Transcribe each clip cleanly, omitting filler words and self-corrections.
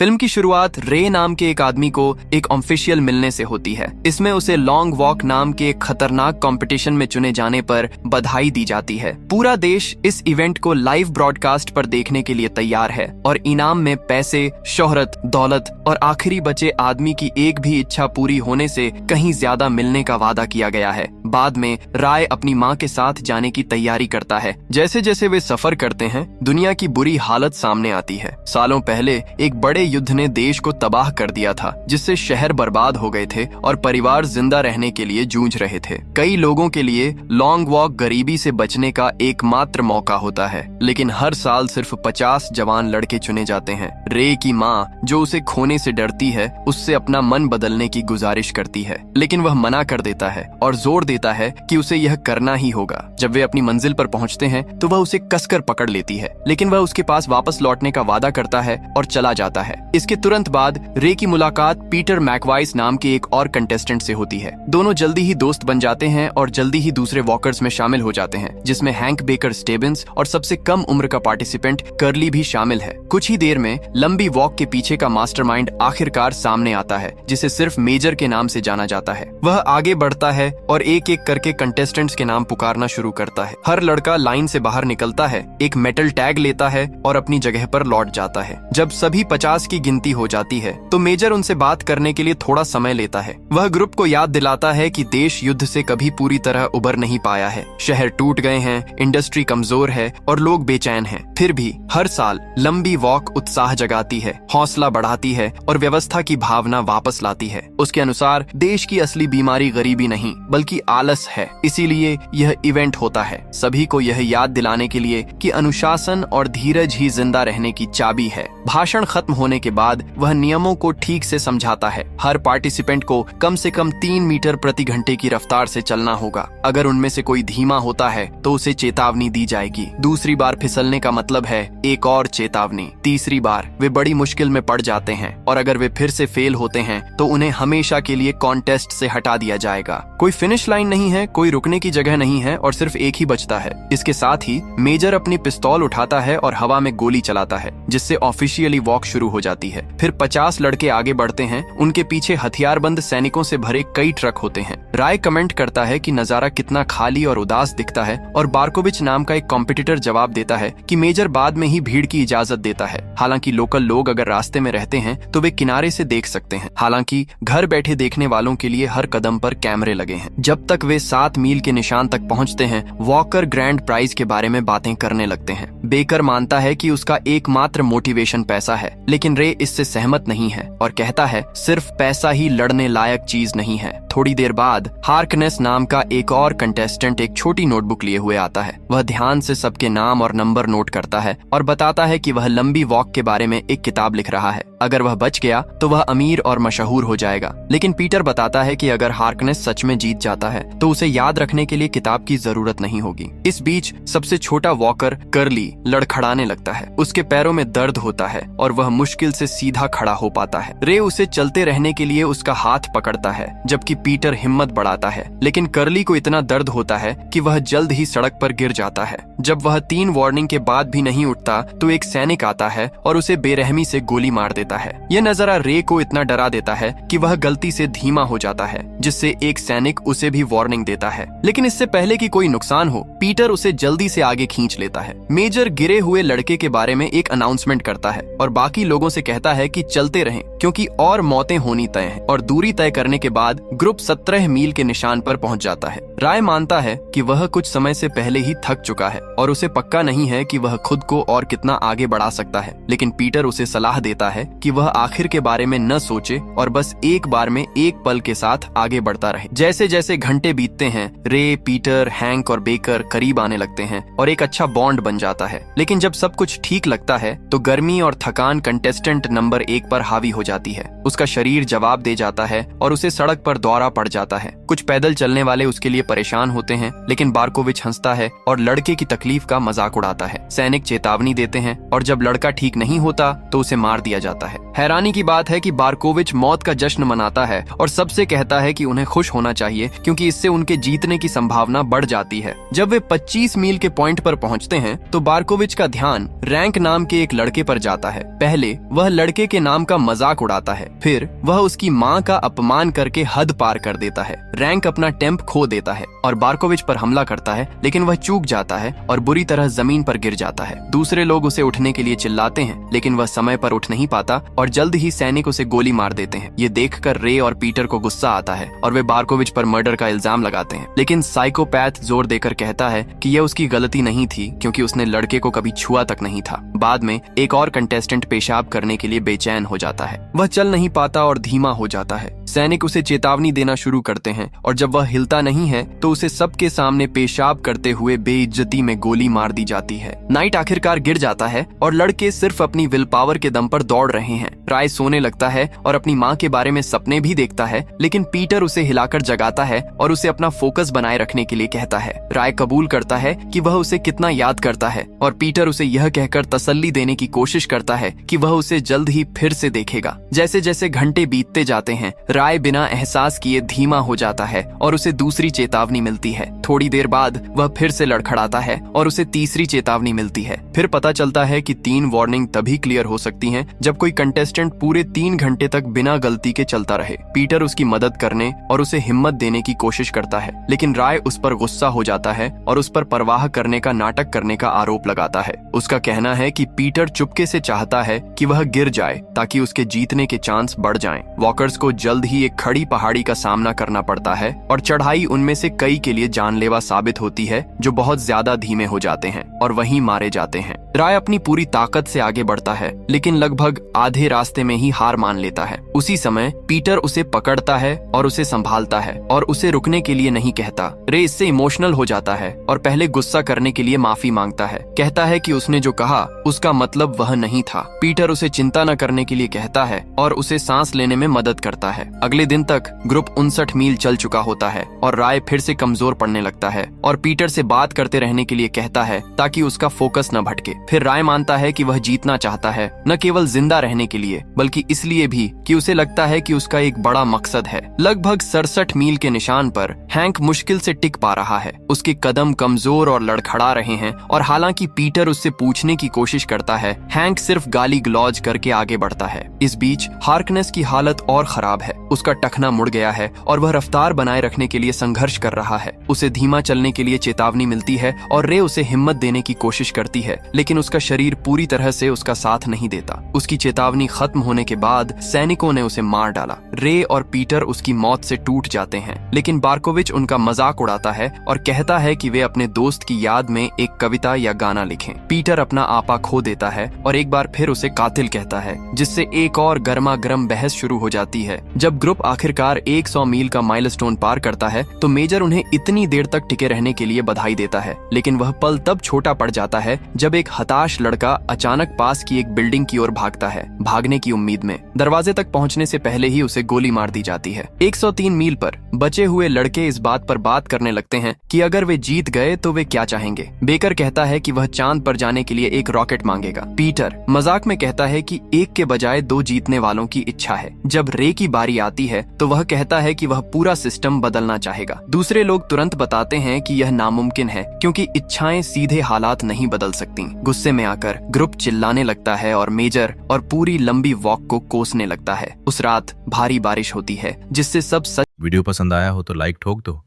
Film की शुरुआत रे नाम के एक आदमी को एक ऑफिशियल मिलने से होती है। इसमें उसे लॉन्ग वॉक नाम के एक खतरनाक कंपटीशन में चुने जाने पर बधाई दी जाती है। पूरा देश इस इवेंट को लाइव ब्रॉडकास्ट पर देखने के लिए तैयार है और इनाम में पैसे, शोहरत, दौलत और आखिरी बचे आदमी की एक भी इच्छा पूरी होने से कहीं ज्यादा मिलने का वादा किया गया है। बाद में राय अपनी माँ के साथ जाने की तैयारी करता है। जैसे जैसे वे सफर करते हैं, दुनिया की बुरी हालत सामने आती है। सालों पहले एक बड़े युद्ध ने देश को तबाह कर दिया था, जिससे शहर बर्बाद हो गए थे और परिवार जिंदा रहने के लिए जूझ रहे थे। कई लोगों के लिए लॉन्ग वॉक गरीबी से बचने का एकमात्र मौका होता है, लेकिन हर साल सिर्फ 50 जवान लड़के चुने जाते हैं। रे की माँ, जो उसे खोने से डरती है, उससे अपना मन बदलने की गुजारिश करती है, लेकिन वह मना कर देता है और जोर देता है कि उसे यह करना ही होगा। जब वे अपनी मंजिल पर पहुंचते हैं तो वह उसे कसकर पकड़ लेती है, लेकिन वह उसके पास वापस लौटने का वादा करता है और चला जाता है। इसके तुरंत बाद रे की मुलाकात पीटर मैकवाइस नाम के एक और कंटेस्टेंट से होती है। दोनों जल्दी ही दोस्त बन जाते हैं और जल्दी ही दूसरे वॉकर्स में शामिल हो जाते हैं, जिसमें हैंक बेकर स्टेबिंस और सबसे कम उम्र का पार्टिसिपेंट कर्ली भी शामिल है। कुछ ही देर में लंबी वॉक के पीछे का मास्टरमाइंड आखिरकार सामने आता है, जिसे सिर्फ मेजर के नाम से जाना जाता है। वह आगे बढ़ता है और एक एक करके कंटेस्टेंट्स के नाम पुकारना शुरू करता है। हर लड़का लाइन से बाहर निकलता है, एक मेटल टैग लेता है और अपनी जगह पर लौट जाता है। जब सभी 50 की गिनती हो जाती है तो मेजर उनसे बात करने के लिए थोड़ा समय लेता है। वह ग्रुप को याद दिलाता है कि देश युद्ध से कभी पूरी तरह उबर नहीं पाया है। शहर टूट गए हैं, इंडस्ट्री कमजोर है और लोग बेचैन हैं। फिर भी हर साल लंबी वॉक उत्साह जगाती है, हौसला बढ़ाती है और व्यवस्था की भावना वापस लाती है। उसके अनुसार देश की असली बीमारी गरीबी नहीं बल्कि आलस है। इसीलिए यह इवेंट होता है, सभी को यह याद दिलाने के लिए कि अनुशासन और धीरज ही जिंदा रहने की चाबी है। भाषण खत्म होने के बाद वह नियमों को ठीक से समझाता है। हर पार्टिसिपेंट को कम से कम 3 मीटर प्रति घंटे की रफ्तार से चलना होगा। अगर उनमें से कोई धीमा होता है तो उसे चेतावनी दी जाएगी। दूसरी बार फिसलने का मतलब है एक और चेतावनी। तीसरी बार वे बड़ी मुश्किल में पड़ जाते हैं और अगर वे फिर से फेल होते हैं तो उन्हें हमेशा के लिए कॉन्टेस्ट से हटा दिया जाएगा। कोई फिनिश लाइन नहीं है, कोई रुकने की जगह नहीं है और सिर्फ एक ही बचता है। इसके साथ ही मेजर अपनी पिस्तौल उठाता है और हवा में गोली चलाता है, जिससे ऑफिशियली वॉक शुरू हो जाती है। फिर 50 लड़के आगे बढ़ते हैं। उनके पीछे हथियारबंद सैनिकों से भरे कई ट्रक होते हैं। राय कमेंट करता है कि नजारा कितना खाली और उदास दिखता है और बार्कोविच नाम का एक कॉम्पिटिटर जवाब देता है कि मेजर बाद में ही भीड़ की इजाजत देता है। हालांकि लोकल लोग अगर रास्ते में रहते हैं तो वे किनारे से देख सकते हैं। हालांकि घर बैठे देखने वालों के लिए हर कदम पर कैमरे लगे हैं। जब तक वे 7 मील के निशान तक पहुंचते हैं, वॉकर ग्रैंड प्राइज के बारे में बातें करने लगते हैं। बेकर मानता है कि उसका एकमात्र मोटिवेशन पैसा है, लेकिन रे इससे सहमत नहीं है और कहता है सिर्फ पैसा ही लड़ने लायक चीज नहीं है। थोड़ी देर बाद हार्कनेस नाम का एक और कंटेस्टेंट एक छोटी नोटबुक लिए हुए आता है। वह ध्यान से सबके नाम और नंबर नोट करता है और बताता है कि वह लंबी वॉक के बारे में एक किताब लिख रहा है। अगर वह बच गया तो वह अमीर और मशहूर हो जाएगा, लेकिन पीटर बताता है कि अगर हार्कनेस सच में जीत जाता है तो उसे याद रखने के लिए किताब की जरूरत नहीं होगी। इस बीच सबसे छोटा वॉकर कर्ली लड़खड़ाने लगता है। उसके पैरों में दर्द होता है और वह मुश्किल से सीधा खड़ा हो पाता है। रे उसे चलते रहने के लिए उसका हाथ पकड़ता है, जबकि पीटर हिम्मत बढ़ाता है, लेकिन कर्ली को इतना दर्द होता है कि वह जल्द ही सड़क पर गिर जाता है। जब वह 3 वार्निंग के बाद भी नहीं उठता तो एक सैनिक आता है और उसे बेरहमी से गोली मार देता है। यह नजारा रे को इतना डरा देता है कि वह गलती से धीमा हो जाता है, जिससे एक सैनिक उसे भी वार्निंग देता है। लेकिन इससे पहले कि कोई नुकसान हो, पीटर उसे जल्दी से आगे खींच लेता है। मेजर गिरे हुए लड़के के बारे में एक अनाउंसमेंट करता है और बाकी लोगों से कहता है कि चलते रहें, क्योंकि और मौतें होनी तय हैं। और दूरी तय करने के बाद ग्रुप 17 मील के निशान पर पहुंच जाता है। राय मानता है कि वह कुछ समय से पहले ही थक चुका है और उसे पक्का नहीं है कि वह खुद को और कितना आगे बढ़ा सकता है, लेकिन पीटर उसे सलाह देता है कि वह आखिर के बारे में न सोचे और बस एक बार में एक पल के साथ आगे बढ़ता रहे। जैसे जैसे घंटे बीतते हैं, रे, पीटर, हैंक और बेकर करीब आने लगते हैं और एक अच्छा बॉन्ड बन जाता है। लेकिन जब सब कुछ ठीक लगता है तो गर्मी और थकान कंटेस्टेंट नंबर 1 पर हावी हो जाती है। उसका शरीर जवाब दे जाता है और उसे सड़क पर दौरा पड़ जाता है। कुछ पैदल चलने वाले उसके लिए परेशान होते हैं, लेकिन बारकोविच हंसता है और लड़के की तकलीफ का मजाक उड़ाता है। सैनिक चेतावनी देते हैं और जब लड़का ठीक नहीं होता तो उसे मार दिया जाता है। हैरानी की बात है कि बारकोविच मौत का जश्न मनाता है और सबसे कहता है कि उन्हें खुश होना चाहिए क्योंकि इससे उनके जीतने की संभावना बढ़ जाती है। जब वे 25 मील के पॉइंट पर पहुंचते हैं तो बारकोविच का ध्यान रैंक नाम के एक लड़के पर जाता है। पहले वह लड़के के नाम का मजाक उड़ाता है, फिर वह उसकी माँ का अपमान करके हद पार कर देता है। रैंक अपना टेम्प खो देता है और बारकोविच पर हमला करता है, लेकिन वह चूक जाता है और बुरी तरह जमीन पर गिर जाता है। दूसरे लोग उसे उठने के लिए चिल्लाते हैं, लेकिन वह समय पर उठ नहीं पाता और जल्द ही सैनिक उसे गोली मार देते हैं। ये देखकर रे और पीटर को गुस्सा आता है और वे बारकोविच पर मर्डर का इल्जाम लगाते हैं, लेकिन साइकोपैथ जोर देकर कहता है कि यह उसकी गलती नहीं थी क्योंकि उसने लड़के को कभी छुआ तक नहीं था। बाद में एक और कंटेस्टेंट पेशाब करने के लिए बेचैन हो जाता है। वह चल नहीं पाता और धीमा हो जाता है। सैनिक उसे चेतावनी देना शुरू करते हैं और जब वह हिलता नहीं है तो उसे सबके सामने पेशाब करते हुए बेइज्जती में गोली मार दी जाती है। नाइट आखिरकार गिर जाता है और लड़के सिर्फ अपनी विल पावर के दम पर दौड़ रहे हैं। राय सोने लगता है और अपनी माँ के बारे में सपने भी देखता है, लेकिन पीटर उसे हिलाकर जगाता है और उसे अपना फोकस बनाए रखने के लिए कहता है। राय कबूल करता है कि वह उसे कितना याद करता है और पीटर उसे यह कहकर तसल्ली देने की कोशिश करता है कि वह उसे जल्द ही फिर से देखेगा। जैसे जैसे घंटे बीतते जाते हैं, राय बिना एहसास किए धीमा हो जाता है और उसे दूसरी चेतावनी मिलती है। थोड़ी देर बाद वह फिर से लड़खड़ाता है और उसे तीसरी चेतावनी मिलती है। फिर पता चलता है कि 3 वार्निंग तभी क्लियर हो सकती हैं जब कोई कंटेस्टेंट पूरे 3 घंटे तक बिना गलती के चलता रहे। पीटर उसकी मदद करने और उसे हिम्मत देने की कोशिश करता है, लेकिन राय उस पर गुस्सा हो जाता है और उस पर परवाह करने का नाटक करने का आरोप लगाता है। उसका कहना है कि पीटर चुपके से चाहता है कि वह गिर जाए ताकि उसके जीतने के चांस बढ़ जाएं। वॉकर्स को जल्द ही एक खड़ी पहाड़ी का सामना करना पड़ता है और चढ़ाई उनमें से कई के लिए जानलेवा साबित होती है, जो बहुत ज्यादा धीमे हो जाते हैं और वहीं मारे जाते हैं। राय अपनी पूरी ताकत से आगे बढ़ता है, लेकिन लगभग आधे रास्ते में ही हार मान लेता है। उसी समय पीटर उसे पकड़ता है और उसे संभालता है और उसे रुकने के लिए नहीं कहता। रे इससे इमोशनल हो जाता है और पहले गुस्सा करने के लिए माफी मांगता है। कहता है कि उसने जो कहा उसका मतलब वह नहीं था। पीटर उसे चिंता न करने के लिए कहता है और उसे सांस लेने में मदद करता है। अगले दिन तक ग्रुप 59 मील चल चुका होता है और राय फिर से कमजोर पड़ने लगता है और पीटर से बात करते रहने के लिए कहता है ताकि उसका फोकस न भटके। फिर राय मानता है कि वह जीतना चाहता है, न केवल जिंदा रहने के लिए बल्कि इसलिए भी कि उसे लगता है कि उसका एक बड़ा मकसद है। लगभग 67 मील के निशान पर हैंक मुश्किल से टिक पा रहा है। उसके कदम कमजोर और लड़खड़ा रहे हैं और हालांकि पीटर उससे पूछने की कोशिश करता है, हैंक सिर्फ गाली गलौज करके आगे बढ़ता है। इस बीच हार्कनेस की हालत और खराब है। उसका टखना मुड़ गया है और वह रफ्तार बनाए रखने के लिए संघर्ष कर रहा है। उसे धीमा चलने के लिए चेतावनी मिलती है और रे उसे हिम्मत देने की कोशिश करती है, लेकिन उसका शरीर पूरी तरह से उसका साथ नहीं देता। उसकी चेतावनी खत्म होने के बाद सैनिकों ने उसे मार डाला। रे और पीटर उसकी मौत से टूट जाते हैं, लेकिन बारकोविच उनका मजाक उड़ाता है और कहता है कि वे अपने दोस्त की याद में एक कविता या गाना लिखें। पीटर अपना आपा खो देता है और एक बार फिर उसे कातिल कहता है, जिससे एक और गर्मा गर्म बहस शुरू हो जाती है। जब ग्रुप आखिरकार 100 मील का माइलस्टोन पार करता है तो मेजर उन्हें इतनी देर तक टिके रहने के लिए बधाई देता है, लेकिन वह पल तब छोटा पड़ जाता है जब एक हताश लड़का अचानक पास की एक बिल्डिंग की ओर भागता है, भागने की उम्मीद में। दरवाजे तक पहुंचने से पहले ही उसे गोली मार दी जाती है। 103 मील पर बचे हुए लड़के इस बात पर बात करने लगते हैं कि अगर वे जीत गए तो वे क्या चाहेंगे। बेकर कहता है कि वह चांद पर जाने के लिए एक रॉकेट मांगेगा। पीटर मजाक में कहता है कि एक के बजाय 2 जीतने वालों की इच्छा है। जब रे की बारी आती है तो वह कहता है कि वह पूरा सिस्टम बदलना चाहेगा। दूसरे लोग तुरंत बताते हैं कि यह नामुमकिन है क्योंकि इच्छाएं सीधे हालात नहीं बदल सकती। गुस्से में आकर ग्रुप चिल्लाने लगता है और मेजर और पूरी लंबी वॉक को कोसने लगता है। उस रात भारी बारिश होती है जिससे सब वीडियो पसंद आया हो तो लाइक ठोक दो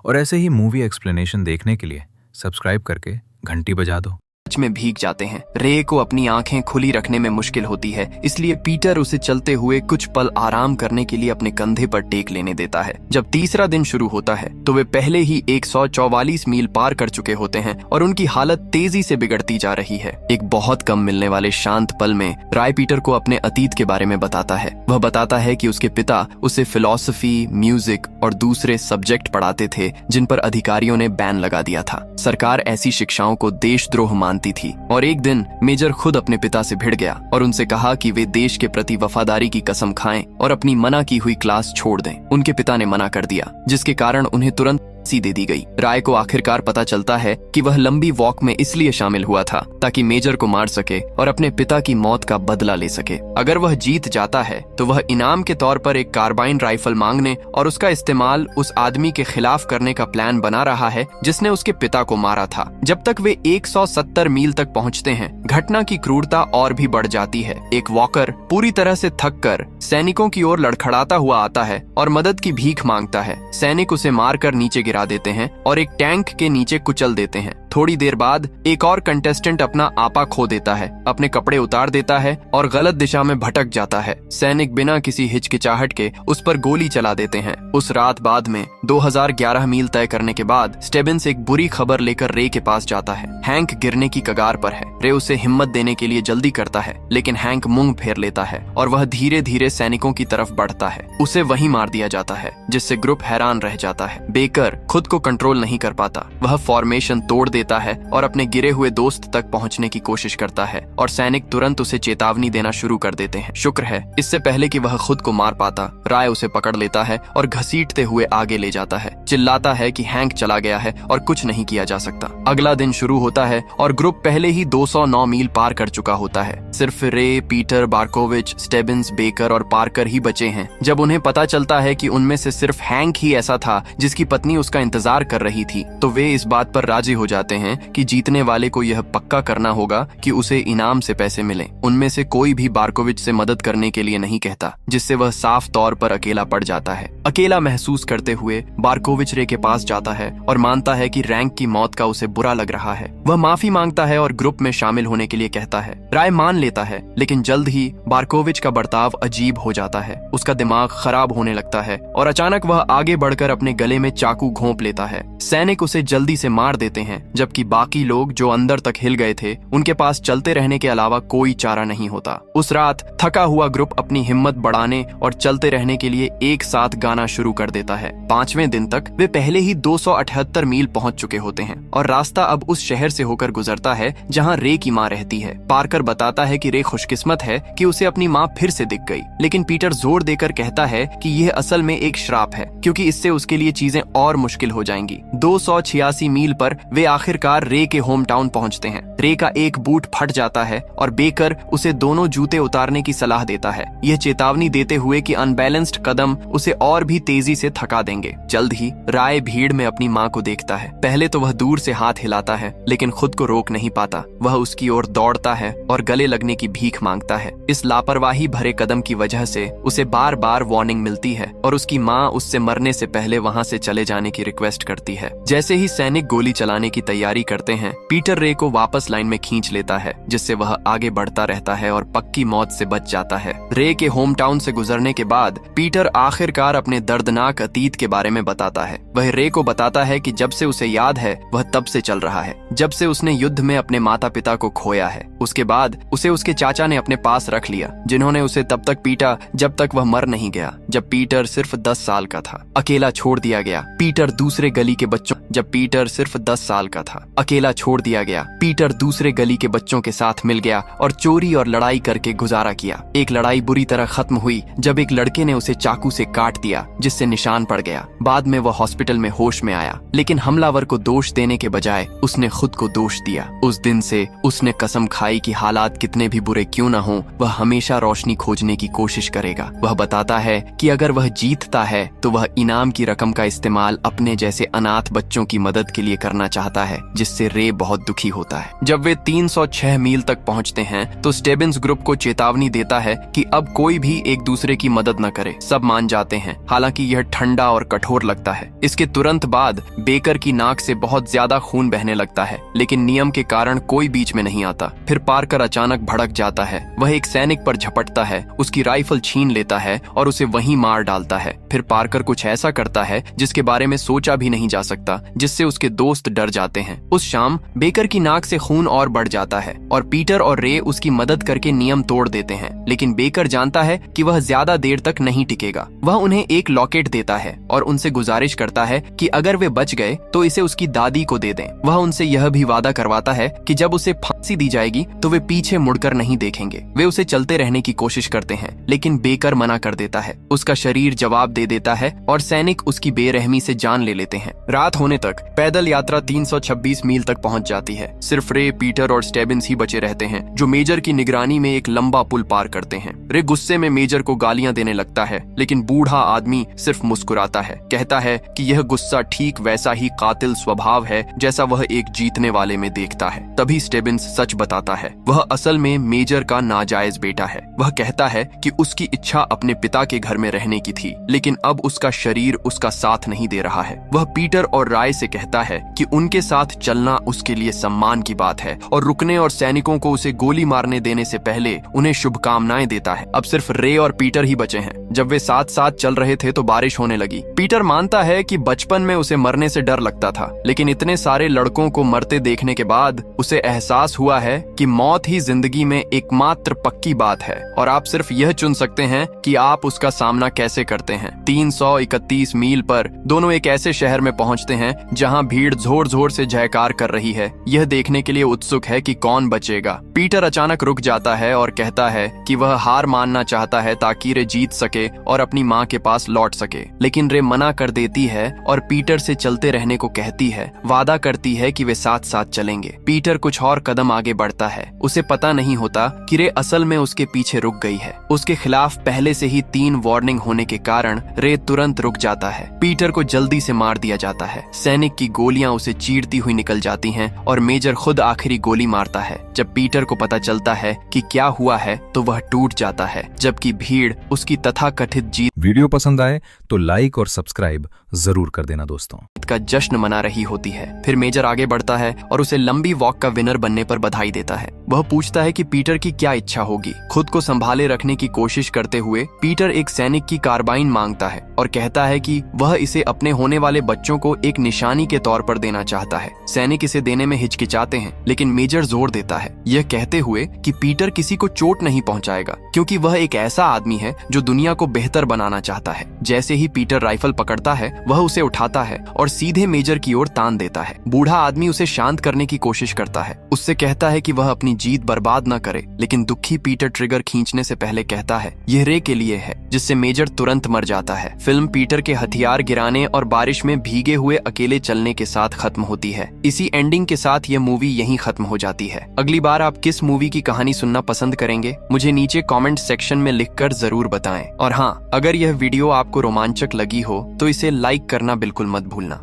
और ऐसे ही मूवी एक्सप्लेनेशन देखने के लिए सब्सक्राइब करके घंटी बजा दो। में भीग जाते हैं। रे को अपनी आंखें खुली रखने में मुश्किल होती है, इसलिए पीटर उसे चलते हुए कुछ पल आराम करने के लिए अपने कंधे पर टेक लेने देता है। जब तीसरा दिन शुरू होता है तो वे पहले ही 144 मील पार कर चुके होते हैं और उनकी हालत तेजी से बिगड़ती जा रही है। एक बहुत कम मिलने वाले शांत पल में राय पीटर को अपने अतीत के बारे में बताता है। वह बताता है कि उसके पिता उसे फिलॉसफी, म्यूजिक और दूसरे सब्जेक्ट पढ़ाते थे जिन पर अधिकारियों ने बैन लगा दिया था। सरकार ऐसी शिक्षाओं को देशद्रोह मानती थी। और एक दिन मेजर खुद अपने पिता से भिड़ गया और उनसे कहा कि वे देश के प्रति वफादारी की कसम खाएं और अपनी मना की हुई क्लास छोड़ दें। उनके पिता ने मना कर दिया, जिसके कारण उन्हें तुरंत दे दी गई। राय को आखिरकार पता चलता है कि वह लंबी वॉक में इसलिए शामिल हुआ था ताकि मेजर को मार सके और अपने पिता की मौत का बदला ले सके। अगर वह जीत जाता है तो वह इनाम के तौर पर एक कार्बाइन राइफल मांगने और उसका इस्तेमाल उस आदमी के खिलाफ करने का प्लान बना रहा है जिसने उसके पिता को मारा था। जब तक वे 170 मील तक पहुंचते हैं, घटना की क्रूरता और भी बढ़ जाती है। एक वॉकर पूरी तरह से थक कर सैनिकों की ओर लड़खड़ाता हुआ आता है और मदद की भीख मांगता है। सैनिक उसे मारकर नीचे गिरा देते हैं और एक टैंक के नीचे कुचल देते हैं। थोड़ी देर बाद एक और कंटेस्टेंट अपना आपा खो देता है, अपने कपड़े उतार देता है और गलत दिशा में भटक जाता है। सैनिक बिना किसी हिचकिचाहट के उस पर गोली चला देते हैं। उस रात बाद में 2011 मील तय करने के बाद स्टेबिंस एक बुरी खबर लेकर रे के पास जाता है। हैंक गिरने की कगार पर है। रे उसे हिम्मत देने के लिए जल्दी करता है, लेकिन हैंक मुंह फेर लेता है और वह धीरे धीरे सैनिकों की तरफ बढ़ता है। उसे वहीं मार दिया जाता है, जिससे ग्रुप हैरान रह जाता है। बेकर खुद को कंट्रोल नहीं कर पाता। वह फॉर्मेशन तोड़ देता है और अपने गिरे हुए दोस्त तक पहुंचने की कोशिश करता है और सैनिक तुरंत उसे चेतावनी देना शुरू कर देते हैं। शुक्र है, इससे पहले कि वह खुद को मार पाता, राय उसे पकड़ लेता है और घसीटते हुए आगे ले जाता है। चिल्लाता है कि हैंक चला गया है और कुछ नहीं किया जा सकता। अगला दिन शुरू होता है और ग्रुप पहले ही 209 मील पार कर चुका होता है। सिर्फ रे, पीटर, बार्कोविच, स्टेबिंस, बेकर और पार्कर ही बचे हैं। जब उन्हें पता चलता है कि उनमें से सिर्फ हैंक ही ऐसा था जिसकी पत्नी उसका इंतजार कर रही थी, तो वे इस बात पर राजी हो जाते हैं कि जीतने वाले को यह पक्का करना होगा कि उसे इनाम से पैसे मिलें। उनमें से कोई भी बार्कोविच से मदद करने के लिए नहीं कहता, जिससे वह साफ तौर पर अकेला पड़ जाता है। अकेला महसूस करते हुए बार्कोविच रे के पास जाता है और मानता है कि रैंक की मौत का उसे बुरा लग रहा है। वह माफी मांगता है और ग्रुप में शामिल होने के लिए कहता है। राय मान लेता है, लेकिन जल्द ही बार्कोविच का बर्ताव अजीब हो जाता है। उसका दिमाग खराब होने लगता है और अचानक वह आगे बढ़कर अपने गले में चाकू घोंप लेता है। सैनिक उसे जल्दी से मार देते हैं, जबकि बाकी लोग जो अंदर तक हिल गए थे, उनके पास चलते रहने के अलावा कोई चारा नहीं होता। उस रात थका हुआ ग्रुप अपनी हिम्मत बढ़ाने और चलते रहने के लिए एक साथ गाना शुरू कर देता है। 5वें दिन तक वे पहले ही 278 मील पहुंच चुके होते हैं और रास्ता अब उस शहर से होकर गुजरता है जहां रे की माँ रहती है। पार्कर बताता है कि रे खुशकिस्मत है कि उसे अपनी माँ फिर से दिख गई, लेकिन पीटर जोर देकर कहता है कि यह असल में एक श्राप है, क्योंकि इससे उसके लिए चीजें और मुश्किल हो जाएंगी। 286 मील पर वे आखिरकार रे के होम टाउन पहुंचते हैं। रे का एक बूट फट जाता है और बेकर उसे दोनों जूते उतारने की सलाह देता है, यह चेतावनी देते हुए कि अनबैलेंस्ड कदम उसे और भी तेजी से थका देंगे। जल्द ही राय भीड़ में अपनी माँ को देखता है। पहले तो वह दूर से हाथ हिलाता है, लेकिन खुद को रोक नहीं पाता। वह उसकी ओर दौड़ता है और गले लगने की भीख मांगता है। इस लापरवाही भरे कदम की वजह से उसे बार बार वार्निंग मिलती है और उसकी माँ उससे मरने से पहले वहाँ से चले जाने की रिक्वेस्ट करती है। जैसे ही सैनिक गोली चलाने की तैयारी करते हैं, पीटर रे को वापस लाइन में खींच लेता है, जिससे वह आगे बढ़ता रहता है और पक्की मौत से बच जाता है। रे के होम टाउन से गुजरने के बाद पीटर आखिरकार अपने दर्दनाक अतीत के बारे में बताता है। वह रे को बताता है कि जब से उसे याद है वह तब से चल रहा है, जब से उसने युद्ध में अपने माता पिता को खोया है। उसके बाद उसे उसके चाचा ने अपने पास रख लिया, जिन्होंने उसे तब तक पीटा जब तक वह मर नहीं गया, जब पीटर सिर्फ 10 साल का था। अकेला छोड़ दिया गया पीटर दूसरे गली के बच्चों जब पीटर सिर्फ 10 साल का था। अकेला छोड़ दिया गया पीटर दूसरे गली के बच्चों के साथ मिल गया और चोरी और लड़ाई करके गुजारा किया। एक लड़ाई बुरी तरह खत्म हुई जब एक लड़के ने उसे चाकू से काट दिया, जिससे निशान पड़ गया। बाद में वह हॉस्पिटल में होश में आया, लेकिन हमलावर को दोष देने के बजाय उसने खुद को दोष दिया। उस दिन से उसने कसम खाई कि हालात कितने भी बुरे क्यों न हो, वह हमेशा रोशनी खोजने की कोशिश करेगा। वह बताता है कि अगर वह जीतता है तो वह इनाम की रकम का इस्तेमाल अपने जैसे अनाथ बच्चों की मदद के लिए करना चाहता है, जिससे रे बहुत दुखी होता है। जब वे 306 मील तक पहुंचते हैं तो स्टेबिंस ग्रुप को चेतावनी देता है कि अब कोई भी एक दूसरे की मदद न करे। सब मान जाते हैं, हालांकि यह ठंडा और कठोर लगता है। इसके तुरंत बाद बेकर की नाक से बहुत ज्यादा खून बहने लगता है, लेकिन नियम के कारण कोई बीच में नहीं आता। फिर पार्कर अचानक भड़क जाता है। वह एक सैनिक पर झपटता है, उसकी राइफल छीन लेता है और उसे वहीं मार डालता है। फिर पार्कर कुछ ऐसा करता है जिसके बारे में सोचा भी नहीं जा सकता, जिससे उसके दोस्त डर जाते हैं। हैं। उस शाम बेकर की नाक से खून और बढ़ जाता है और पीटर और रे उसकी मदद करके नियम तोड़ देते हैं, लेकिन बेकर जानता है कि वह ज्यादा देर तक नहीं टिकेगा। वह उन्हें एक लॉकेट देता है और उनसे गुजारिश करता है कि अगर वे बच गए तो इसे उसकी दादी को दे दें। वह उनसे यह भी वादा करवाता है कि जब उसे फांसी दी जाएगी तो वे पीछे मुड़कर नहीं देखेंगे। वे उसे चलते रहने की कोशिश करते हैं, लेकिन बेकर मना कर देता है। उसका शरीर जवाब दे देता है और सैनिक उसकी बेरहमी से जान ले लेते हैं। रात होने तक पैदल यात्रा 326 मील तक पहुंच जाती है। सिर्फ रे, पीटर और स्टेबिन्स ही बचे रहते हैं, जो मेजर की निगरानी में एक लंबा पुल पार करते हैं। रे गुस्से में मेजर को गालियां देने लगता है, लेकिन बूढ़ा आदमी सिर्फ मुस्कुराता है, कहता है कि यह गुस्सा ठीक वैसा ही कातिल स्वभाव है जैसा वह एक जीतने वाले में देखता है। तभी स्टेबिन्स सच बताता है, वह असल में मेजर का नाजायज बेटा है। वह कहता है कि उसकी इच्छा अपने पिता के घर में रहने की थी, लेकिन अब उसका शरीर उसका साथ नहीं दे रहा है। वह पीटर और राय से कहता है कि उनके साथ चलना उसके लिए सम्मान की बात है और रुकने और सैनिकों को उसे गोली मारने देने से पहले उन्हें शुभकामनाएं देता है। अब सिर्फ रे और पीटर ही बचे हैं। जब वे साथ साथ चल रहे थे तो बारिश होने लगी। पीटर मानता है कि बचपन में उसे मरने से डर लगता था, लेकिन इतने सारे लड़कों को मरते देखने के बाद उसे एहसास हुआ है कि मौत ही जिंदगी में एकमात्र पक्की बात है और आप सिर्फ यह चुन सकते हैं कि आप उसका सामना कैसे करते हैं। 331 मील पर दोनों एक ऐसे शहर में पहुंचते हैं जहां भीड़ जोर जोर से जयकार कर रही है, यह देखने के लिए उत्सुक है कि कौन बचेगा। पीटर अचानक रुक जाता है और कहता है कि वह हार मानना चाहता है ताकि रे जीत सके और अपनी माँ के पास लौट सके, लेकिन रे मना कर देती है और पीटर से चलते रहने को कहती है। वादा करती है कि वे साथ साथ चलेंगे। पीटर कुछ और कदम आगे बढ़ता है। उसे पता नहीं होता कि रे असल में उसके पीछे रुक गई है। उसके खिलाफ पहले से ही 3 वार्निंग होने के कारण रे तुरंत रुक जाता है। पीटर को जल्दी से मार दिया जाता है। सैनिक की गोलियां उसे चीरती हुई निकल जाती हैं और मेजर खुद आखिरी गोली मारता है। जब पीटर को पता चलता है कि क्या हुआ है तो वह टूट जाता है, जबकि भीड़ उसकी तथाकथित जीत वीडियो पसंद आए तो लाइक और सब्सक्राइब जरूर कर देना दोस्तों। का जश्न मना रही होती है। फिर मेजर आगे बढ़ता है और उसे लंबी वॉक का विनर बनने पर बधाई देता है। वह पूछता है कि पीटर की क्या इच्छा होगी। खुद को संभाले रखने की कोशिश करते हुए पीटर एक सैनिक की कार्बाइन मांगता है और कहता है कि वह इसे अपने होने वाले बच्चों को एक निशानी के तौर पर देना चाहता है। सैनिक इसे देने में हिचकिचाते हैं, लेकिन मेजर जोर देता है, यह कहते हुए कि पीटर किसी को चोट नहीं पहुंचाएगा क्योंकि वह एक ऐसा आदमी है जो दुनिया को बेहतर बनाना चाहता है। जैसे ही पीटर राइफल पकड़ता है वह उसे उठाता है और सीधे मेजर की ओर तान देता है। बूढ़ा आदमी उसे शांत करने की कोशिश करता है, उससे कहता है कि वह अपनी जीत बर्बाद न करे, लेकिन दुखी पीटर ट्रिगर खींचने से पहले कहता है यह रे के लिए है, जिससे मेजर तुरंत मर जाता है। फिल्म पीटर के हथियार गिराने और बारिश में भीगे हुए अकेले चलने के साथ खत्म होती है। इसी एंडिंग के साथ यह मूवी यहीं खत्म हो जाती है। अगली बार आप किस मूवी की कहानी सुनना पसंद करेंगे मुझे नीचे कमेंट सेक्शन में लिखकर जरूर बताएं। और हाँ, अगर यह वीडियो आपको रोमांचक लगी हो तो इसे लाइक करना बिल्कुल मत भूलना।